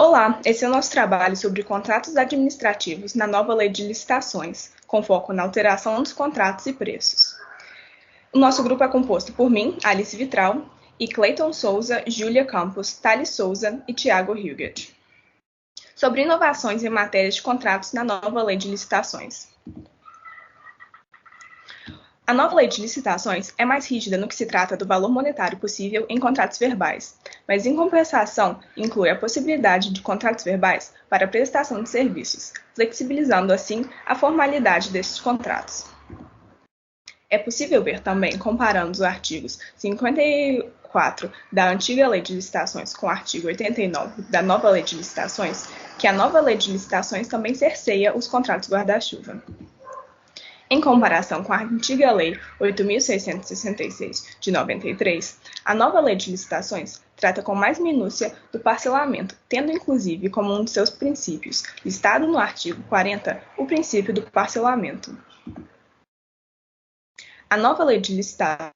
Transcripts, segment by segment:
Olá, esse é o nosso trabalho sobre contratos administrativos na nova Lei de Licitações, com foco na alteração dos contratos e preços. O nosso grupo é composto por mim, Alice Vitral, e Clayton Souza, Júlia Campos, Thales Souza e Tiago Hilgert. Sobre inovações em matéria de contratos na nova Lei de Licitações. A nova lei de licitações é mais rígida no que se trata do valor monetário possível em contratos verbais, mas em compensação inclui a possibilidade de contratos verbais para prestação de serviços, flexibilizando assim a formalidade destes contratos. É possível ver também, comparando os artigos 54 da antiga lei de licitações com o artigo 89 da nova lei de licitações, que a nova lei de licitações também cerceia os contratos guarda-chuva. Em comparação com a antiga Lei 8.666, de 93, a nova Lei de Licitações trata com mais minúcia do parcelamento, tendo inclusive como um de seus princípios, listado no artigo 40, o princípio do parcelamento. A nova Lei de Licitações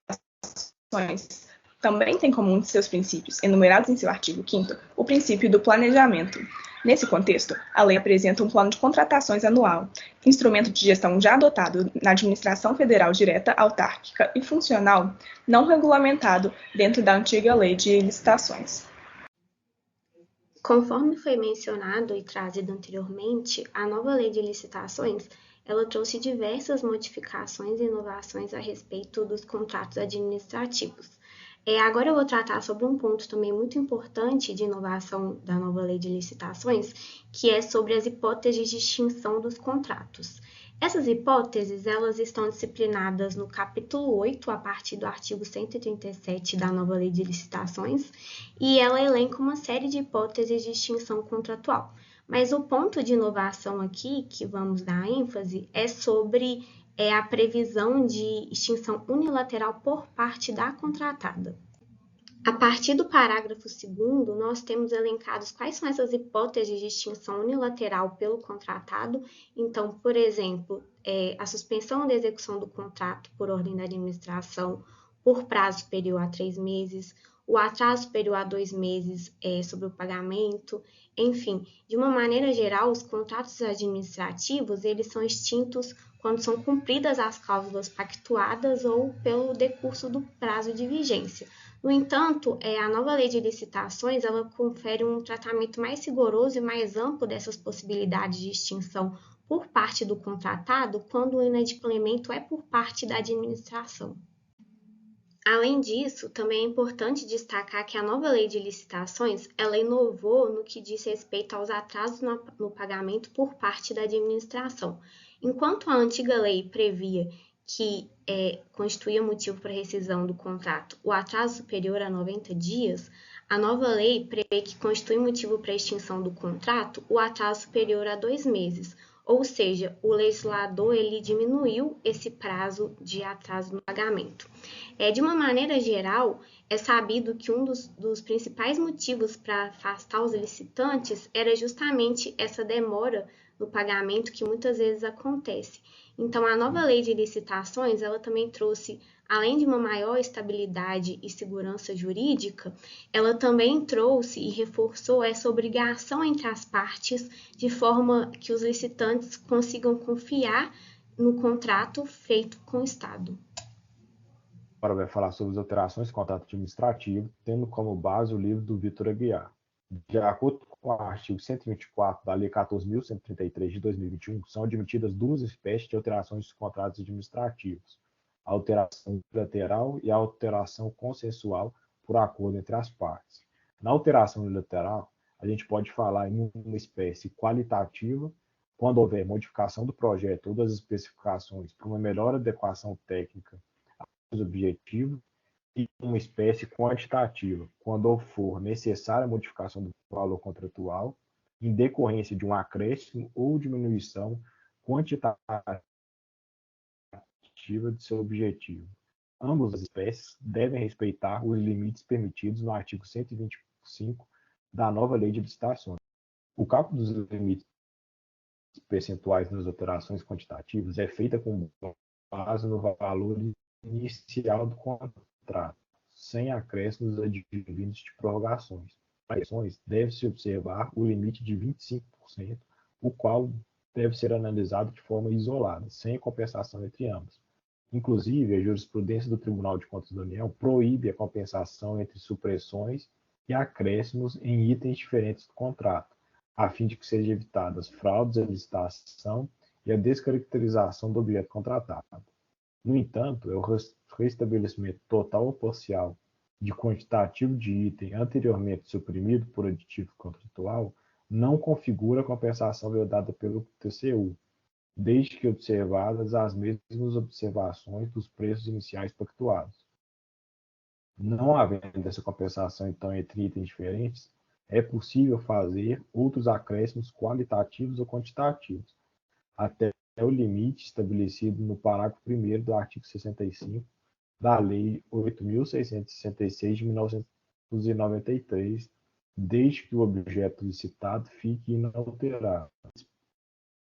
também tem como um de seus princípios, enumerados em seu artigo 5º, o princípio do planejamento. Nesse contexto, a lei apresenta um plano de contratações anual, instrumento de gestão já adotado na administração federal direta, autárquica e funcional, não regulamentado dentro da antiga lei de licitações. Conforme foi mencionado e trazido anteriormente, a nova lei de licitações ela trouxe diversas modificações e inovações a respeito dos contratos administrativos. Agora eu vou tratar sobre um ponto também muito importante de inovação da nova lei de licitações, que é sobre as hipóteses de extinção dos contratos. Essas hipóteses, elas estão disciplinadas no capítulo 8, a partir do artigo 137 da nova lei de licitações, e ela elenca uma série de hipóteses de extinção contratual. Mas o ponto de inovação aqui, que vamos dar ênfase, é sobre a previsão de extinção unilateral por parte da contratada. A partir do parágrafo 2º, nós temos elencados quais são essas hipóteses de extinção unilateral pelo contratado. Então, por exemplo, a suspensão da execução do contrato por ordem da administração por prazo superior a 3 meses, o atraso superior a 2 meses sobre o pagamento, enfim, de uma maneira geral, os contratos administrativos, eles são extintos quando são cumpridas as cláusulas pactuadas ou pelo decurso do prazo de vigência. No entanto, a nova lei de licitações ela confere um tratamento mais rigoroso e mais amplo dessas possibilidades de extinção por parte do contratado quando o inadimplemento é por parte da administração. Além disso, também é importante destacar que a nova lei de licitações ela inovou no que diz respeito aos atrasos no pagamento por parte da administração. Enquanto a antiga lei previa que constituía motivo para rescisão do contrato o atraso superior a 90 dias, a nova lei prevê que constitui motivo para extinção do contrato o atraso superior a 2 meses, ou seja, o legislador ele diminuiu esse prazo de atraso no pagamento. De uma maneira geral, é sabido que um dos principais motivos para afastar os licitantes era justamente essa demora no pagamento que muitas vezes acontece. Então, a nova lei de licitações, ela também trouxe, além de uma maior estabilidade e segurança jurídica, ela também trouxe e reforçou essa obrigação entre as partes, de forma que os licitantes consigam confiar no contrato feito com o Estado. Agora vai falar sobre as alterações do contrato administrativo, tendo como base o livro do Vitor Aguiar. De acordo com o artigo 124 da Lei 14.133 de 2021, são admitidas duas espécies de alterações dos contratos administrativos: a alteração unilateral e a alteração consensual por acordo entre as partes. Na alteração unilateral, a gente pode falar em uma espécie qualitativa, quando houver modificação do projeto ou das especificações para uma melhor adequação técnica objetivo, e uma espécie quantitativa, quando for necessária a modificação do valor contratual, em decorrência de um acréscimo ou diminuição quantitativa de seu objetivo. Ambas as espécies devem respeitar os limites permitidos no artigo 125 da nova Lei de Licitações. O cálculo dos limites percentuais nas alterações quantitativas é feita com base no valor inicial do contrato, sem acréscimos advindos de prorrogações. variações, deve-se observar o limite de 25%, o qual deve ser analisado de forma isolada, sem compensação entre ambas. Inclusive, a jurisprudência do Tribunal de Contas da União proíbe a compensação entre supressões e acréscimos em itens diferentes do contrato, a fim de que sejam evitadas fraudes à licitação e a descaracterização do objeto contratado. No entanto, o restabelecimento total ou parcial de quantitativo de item anteriormente suprimido por aditivo contratual não configura a compensação vedada pelo TCU, desde que observadas as mesmas observações dos preços iniciais pactuados. Não havendo essa compensação, então, entre itens diferentes, é possível fazer outros acréscimos qualitativos ou quantitativos, até o limite estabelecido no parágrafo 1º do artigo 65 da Lei 8.666 de 1993, desde que o objeto licitado fique inalterado.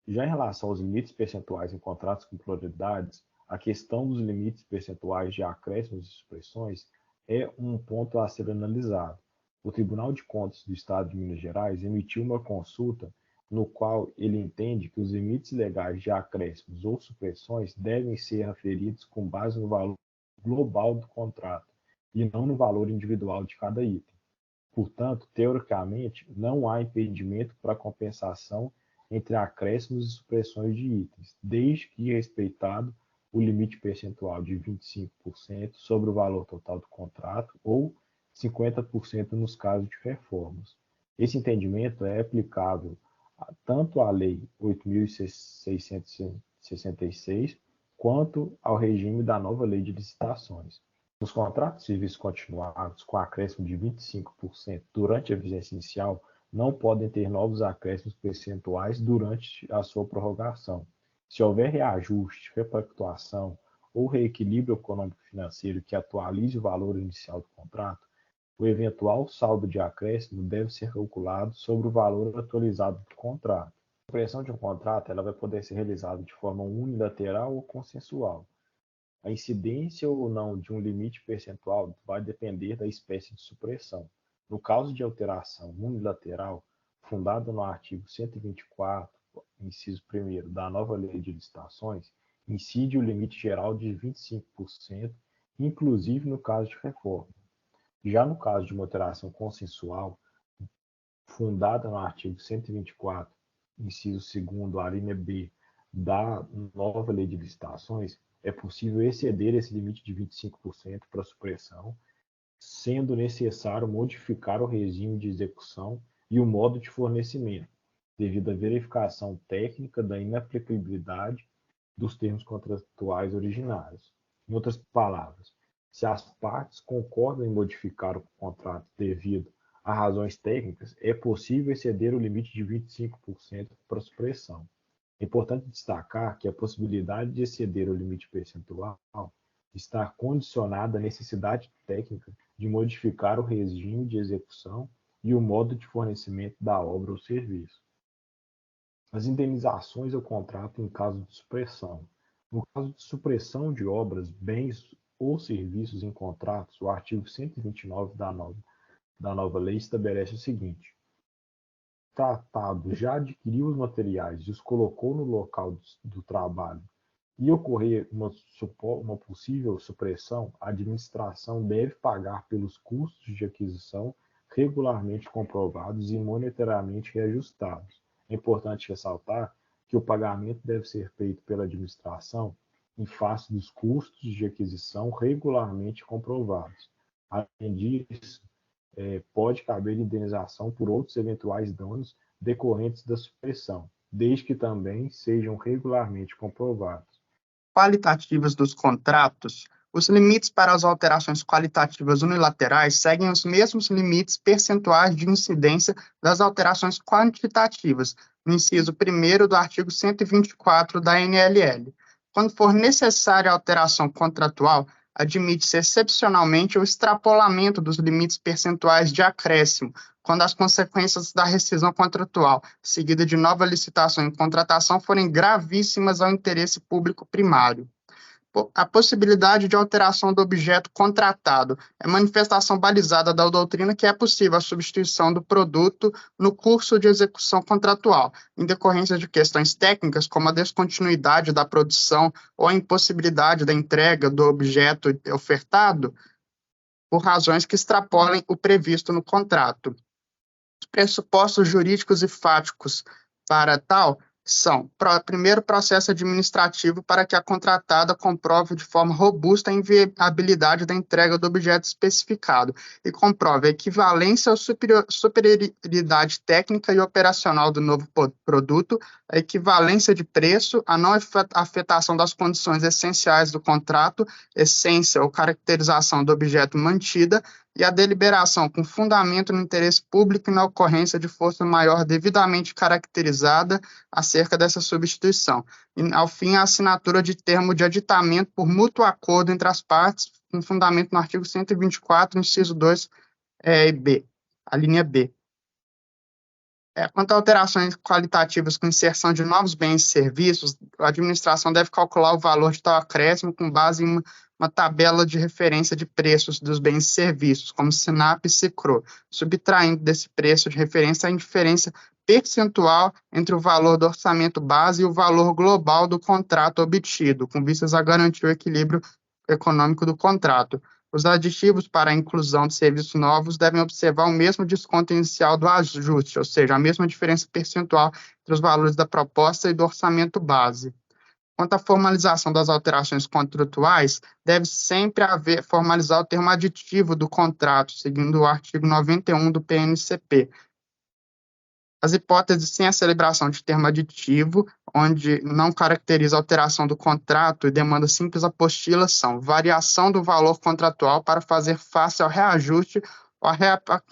Já em relação aos limites percentuais em contratos com pluralidades, a questão dos limites percentuais de acréscimos e supressões é um ponto a ser analisado. O Tribunal de Contas do Estado de Minas Gerais emitiu uma consulta no qual ele entende que os limites legais de acréscimos ou supressões devem ser aferidos com base no valor global do contrato e não no valor individual de cada item. Portanto, teoricamente, não há impedimento para compensação entre acréscimos e supressões de itens, desde que respeitado o limite percentual de 25% sobre o valor total do contrato ou 50% nos casos de reformas. Esse entendimento é aplicável tanto à Lei 8.666 quanto ao regime da nova Lei de Licitações. Nos contratos de serviços continuados com acréscimo de 25% durante a vigência inicial, não podem ter novos acréscimos percentuais durante a sua prorrogação. Se houver reajuste, repactuação ou reequilíbrio econômico-financeiro que atualize o valor inicial do contrato, o eventual saldo de acréscimo deve ser calculado sobre o valor atualizado do contrato. A supressão de um contrato ela vai poder ser realizada de forma unilateral ou consensual. A incidência ou não de um limite percentual vai depender da espécie de supressão. No caso de alteração unilateral, fundada no artigo 124, inciso 1º da nova Lei de Licitações, incide o limite geral de 25%, inclusive no caso de reforma. Já no caso de uma alteração consensual, fundada no artigo 124, inciso 2º, a linha B da nova Lei de Licitações, é possível exceder esse limite de 25% para supressão, sendo necessário modificar o regime de execução e o modo de fornecimento, devido à verificação técnica da inaplicabilidade dos termos contratuais originários. Em outras palavras, se as partes concordam em modificar o contrato devido a razões técnicas, é possível exceder o limite de 25% para supressão. É importante destacar que a possibilidade de exceder o limite percentual está condicionada à necessidade técnica de modificar o regime de execução e o modo de fornecimento da obra ou serviço. As indenizações ao contrato em caso de supressão. No caso de supressão de obras, bens ou serviços em contratos, o artigo 129 da nova lei estabelece o seguinte: tratado já adquiriu os materiais e os colocou no local do trabalho e ocorrer uma possível supressão, a administração deve pagar pelos custos de aquisição regularmente comprovados e monetariamente reajustados. É importante ressaltar que o pagamento deve ser feito pela administração em face dos custos de aquisição regularmente comprovados. Além disso, pode caber indenização por outros eventuais danos decorrentes da supressão, desde que também sejam regularmente comprovados. Qualitativas dos contratos, os limites para as alterações qualitativas unilaterais seguem os mesmos limites percentuais de incidência das alterações quantitativas, no inciso 1º do artigo 124 da NLL. Quando for necessária a alteração contratual, admite-se excepcionalmente o extrapolamento dos limites percentuais de acréscimo, quando as consequências da rescisão contratual, seguida de nova licitação e contratação, forem gravíssimas ao interesse público primário. A possibilidade de alteração do objeto contratado é manifestação balizada da doutrina que é possível a substituição do produto no curso de execução contratual, em decorrência de questões técnicas, como a descontinuidade da produção ou a impossibilidade da entrega do objeto ofertado, por razões que extrapolem o previsto no contrato. Os pressupostos jurídicos e fáticos para tal são, primeiro, processo administrativo para que a contratada comprove de forma robusta a inviabilidade da entrega do objeto especificado e comprove a equivalência ou superioridade técnica e operacional do novo produto, a equivalência de preço, a não afetação das condições essenciais do contrato, essência ou caracterização do objeto mantida, e a deliberação com fundamento no interesse público e na ocorrência de força maior devidamente caracterizada acerca dessa substituição. E, ao fim, a assinatura de termo de aditamento por mútuo acordo entre as partes, com fundamento no artigo 124, inciso 2, b, a linha B. Quanto a alterações qualitativas com inserção de novos bens e serviços, a administração deve calcular o valor de tal acréscimo com base em uma tabela de referência de preços dos bens e serviços, como SINAP e SICRO, subtraindo desse preço de referência a indiferença percentual entre o valor do orçamento base e o valor global do contrato obtido, com vistas a garantir o equilíbrio econômico do contrato. Os aditivos para a inclusão de serviços novos devem observar o mesmo desconto inicial do ajuste, ou seja, a mesma diferença percentual entre os valores da proposta e do orçamento base. Quanto à formalização das alterações contratuais, deve sempre haver formalizar o termo aditivo do contrato, seguindo o artigo 91 do PNCP. As hipóteses sem a celebração de termo aditivo, onde não caracteriza alteração do contrato e demanda simples apostila, são variação do valor contratual para fazer face ao reajuste ou a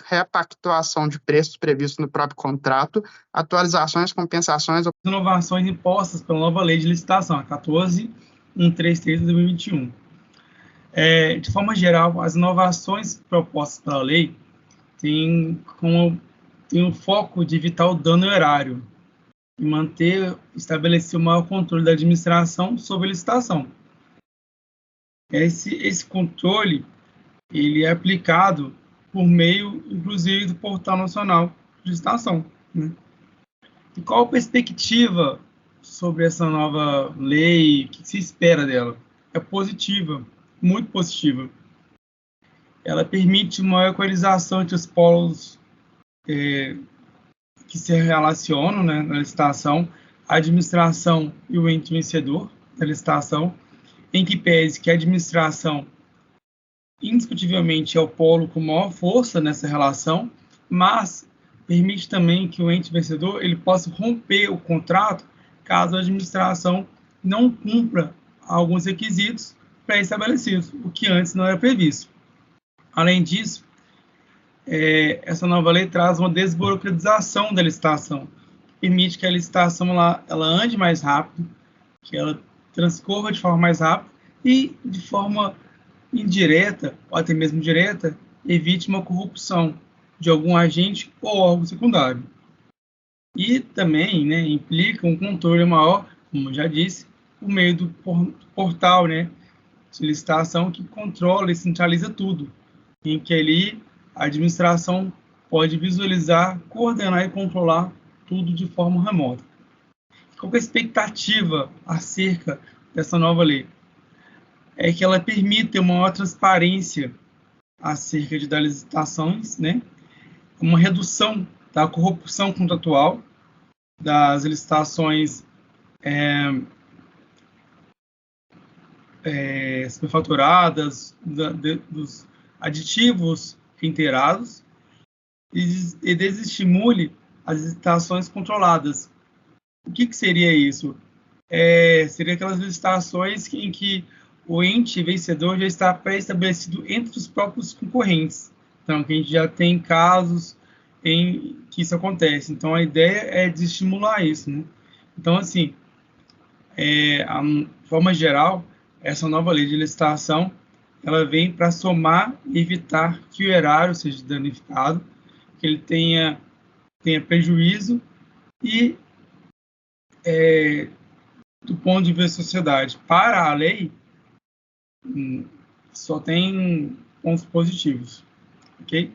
repactuação de preços previstos no próprio contrato, atualizações, compensações... Inovações impostas pela nova lei de licitação, a 14.133 de 2021. De forma geral, as inovações propostas pela lei têm o foco de evitar o dano erário e estabelecer o maior controle da administração sobre a licitação. Esse controle ele é aplicado por meio, inclusive, do Portal Nacional de Licitação, né? E qual a perspectiva sobre essa nova lei? O que se espera dela? É positiva, muito positiva. Ela permite uma equalização entre os polos que se relacionam, né, na licitação, a administração e o ente vencedor da licitação, em que pese que a administração indiscutivelmente é o polo com maior força nessa relação, mas permite também que o ente vencedor ele possa romper o contrato caso a administração não cumpra alguns requisitos pré-estabelecidos, o que antes não era previsto. Além disso, essa nova lei traz uma desburocratização da licitação, que permite que a licitação ela ande mais rápido, que ela transcorra de forma mais rápida e de forma indireta, ou até mesmo direta, evite uma corrupção de algum agente ou órgão secundário. E também, né, implica um controle maior, como eu já disse, por meio do portal, né, de licitação que controla e centraliza tudo, em que ali a administração pode visualizar, coordenar e controlar tudo de forma remota. Qual é a expectativa acerca dessa nova lei? É que ela permita uma maior transparência acerca das licitações, né? Uma redução da corrupção contratual, das licitações superfaturadas, dos aditivos reiterados, e desestimule as licitações controladas. O que seria isso? Seria aquelas licitações em que o ente vencedor já está pré-estabelecido entre os próprios concorrentes. Então, que a gente já tem casos em que isso acontece. Então, a ideia é desestimular isso, né? Então, assim, de forma geral, essa nova lei de licitação, ela vem para somar e evitar que o erário seja danificado, que ele tenha prejuízo e, do ponto de vista da sociedade, para a lei, só tem pontos positivos, ok?